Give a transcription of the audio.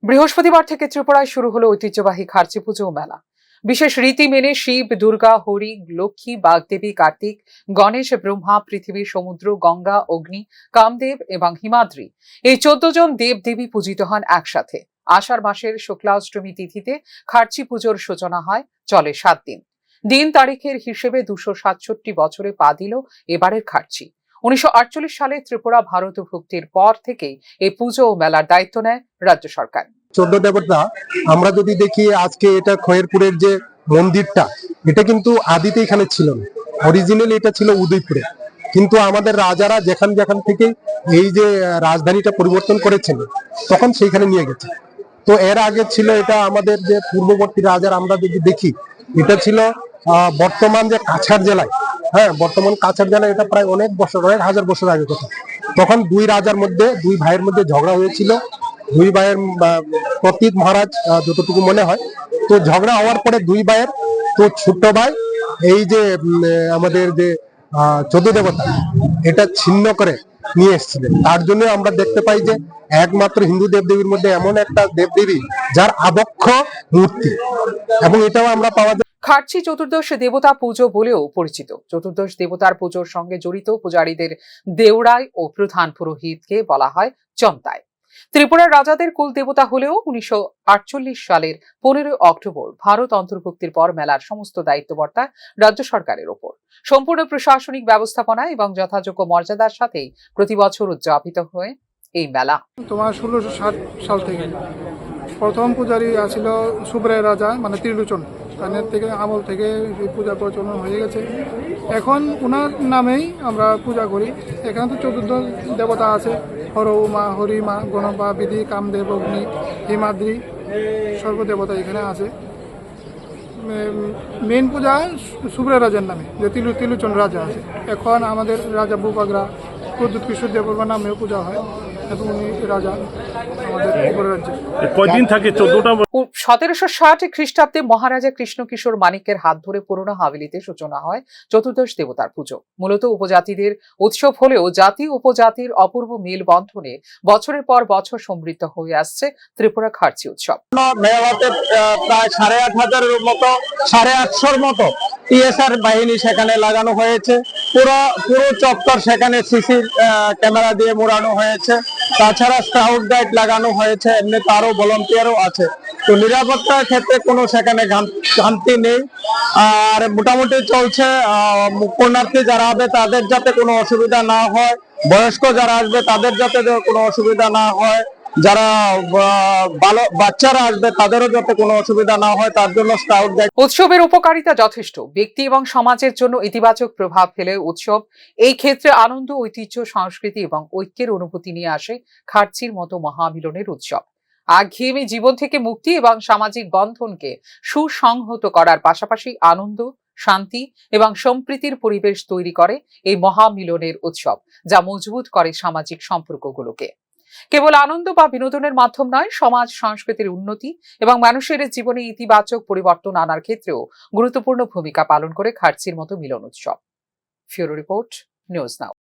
বৃহস্পতিবার থেকে ত্রিপুরায় শুরু হলো ঐতিহ্যবাহী খার্চি পুজো মেলা। বিশেষ রীতি মেনে শিব, দুর্গা, হরি, লক্ষ্মী, বাগদেবী, কার্তিক, গণেশ, ব্রহ্মা, পৃথিবী, সমুদ্র, গঙ্গা, অগ্নি, কামদেব এবং হিমাদ্রি এই 14 জন দেব দেবী পূজিত হন একসাথে। আষাঢ় মাসের শুক্লা অষ্টমী তিথিতে খার্চি পুজোর সূচনা হয়, চলে 7 দিন। দিন তারিখের হিসেবে 267 বছরে পা দিল এবারের খার্চি। 1948 সালে ত্রিপুরা ভারতভুক্তির পর থেকেই এই পুজো ও মেলার দায়িত্ব নেয় রাজ্য সরকার। 14 দেবতা আমরা যদি দেখি, আজকে এটা খয়েরপুরের যে মন্দিরটা, এটা কিন্তু আদিতে এখানে ছিল না। অরিজিনালি এটা ছিল উদয়পুরে, কিন্তু আমাদের রাজারা যেখান যেখান থেকে এই যে রাজধানীটা পরিবর্তন করেছেন, তখন সেইখানে নিয়ে গেছে। তো এর আগে ছিল এটা আমাদের যে পূর্ববর্তী রাজার, আমরা যদি দেখি এটা ছিল বর্তমান যে কাছাড় জেলায়, হ্যাঁ, বর্তমান কাছাড় জেলায়। এটা প্রায় অনেক বছর, অনেক হাজার বছর আগে কথা। তখন দুই রাজার মধ্যে, দুই ভাইয়ের মধ্যে ঝগড়া হয়েছিল। দুই ভাইয়ের প্রতীক মহারাজ, যতটুকু মনে হয়, তো ঝগড়া হওয়ার পরে দুই ভাইয়ের, তো ছোট ভাই এই যে আমাদের যে 14 দেবতা, এটা ছিন্ন করে নিয়ে এসেছিলেন। তার জন্য আমরা দেখতে পাই যে একমাত্র হিন্দু দেবদেবীর মধ্যে এমন একটা দেবদেবী যার আবক্ষ মূর্তি, এবং এটাও আমরা পাওয়া যায়। খার্চি চতুর্দশ দেবতা পুজো বলেও পরিচিত। চতুর্দশ দেবতার পুজোর সঙ্গে জড়িত পূজারীদের দেউড়াই ও প্রধান পুরোহিতকে বলা হয় চন্তাই। ত্রিপুরার রাজাদের কুল দেবতা হলেও 1948 সালের 15 অক্টোবর ভারত অন্তর্ভুক্তির পর মেলার সমস্ত দায়িত্ব বর্তায় রাজ্য সরকারের ওপর। সম্পূর্ণ প্রশাসনিক ব্যবস্থাপনা এবং যথাযোগ্য মর্যাদার সাথেই প্রতি বছর উদযাপিত হয়ে এই মেলা। 1660 সাল থেকে প্রথম পূজারী আছিল সুব্রায় রাজা, মানে ত্রিলোচন। তাদের থেকে আমল থেকে এই পূজা প্রচলন হয়ে গেছে। এখন ওনার নামেই আমরা পূজা করি। এখানে তো 14 দেবতা আছে: হর উমা, হরিমা, গণপা, বিধি, কামদেব, অগ্নি, হিমাদ্রি, সর্বদেবতা এখানে আছে। মেন পূজা সুব্রায় রাজার নামে, যে ত্রিলোচন রাজা আছে। এখন আমাদের রাজা বুপাগরা প্রদ্যুৎ কিশোর দেববর্মার নামেও পূজা হয়, এবং উনি রাজা আমাদের ত্রিপুরা রাজ্যে। কয়দিন থাকে? 14টা। 1760 খ্রিস্টাব্দে মহারাজা কৃষ্ণ কিশোর মানিক্যের হাত ধরে পুরনো হাভেলিতে সূচনা হয় চতুর্দশ দেবতার পুজো। মূলত উপজাতিদের উৎসব হলেও জাতি উপজাতির অপূর্ব মেল বন্ধনে বছরের পর বছর সমৃদ্ধ হয়ে আসছে ত্রিপুরা খার্চি উৎসব। মেলাতে প্রায় 8,500-এর মতো, 850-র মতো টিএসআর বাহিনী সেখানে লাগানো হয়েছে। পুরো চত্বর সেখানে সিসির ক্যামেরা দিয়ে মোড়ানো হয়েছে। তাছাড়া স্কাউট গাইড লাগানো হয়েছে, এমনি তারও ভলান্টিয়ারও আছে। তো নিরাপত্তার ক্ষেত্রে কোনো সেখানে ঘাটতি নেই। আর মোটামুটি চলছে। পুণ্যার্থী যারা হবে তাদের যাতে কোনো অসুবিধা না হয়, বয়স্ক যারা আসবে তাদের যাতে কোনো অসুবিধা না হয়, যারা বাচ্চারা আসবে তাদেরও যাতে কোনো অসুবিধা না হয়, তার জন্য স্কাউট গাইড। উৎসবের উপকারিতা যথেষ্ট। ব্যক্তি এবং সমাজের জন্য ইতিবাচক প্রভাব ফেলে উৎসব এই ক্ষেত্রে আনন্দ, ঐতিহ্য, সংস্কৃতি এবং ঐক্যের অনুভূতি নিয়ে আসে খার্চির মতো মহামিলনের উৎসব। একঘেয়েমি জীবন থেকে মুক্তি এবং সামাজিক বন্ধনকে সুসংহত করার পাশাপাশি আনন্দ, শান্তি এবং সম্প্রীতির পরিবেশ তৈরি করে এই মহামিলনের উৎসব, যা মজবুত করে সামাজিক সম্পর্কগুলোকে। কেবল আনন্দ বা বিনোদনের মাধ্যম নয়, সমাজ সংস্কৃতির উন্নতি এবং মানুষের জীবনে ইতিবাচক পরিবর্তন আনার ক্ষেত্রেও গুরুত্বপূর্ণ ভূমিকা পালন করে খার্চির মতো মিলন উৎসব। ফিউরো রিপোর্ট, নিউজ নাও।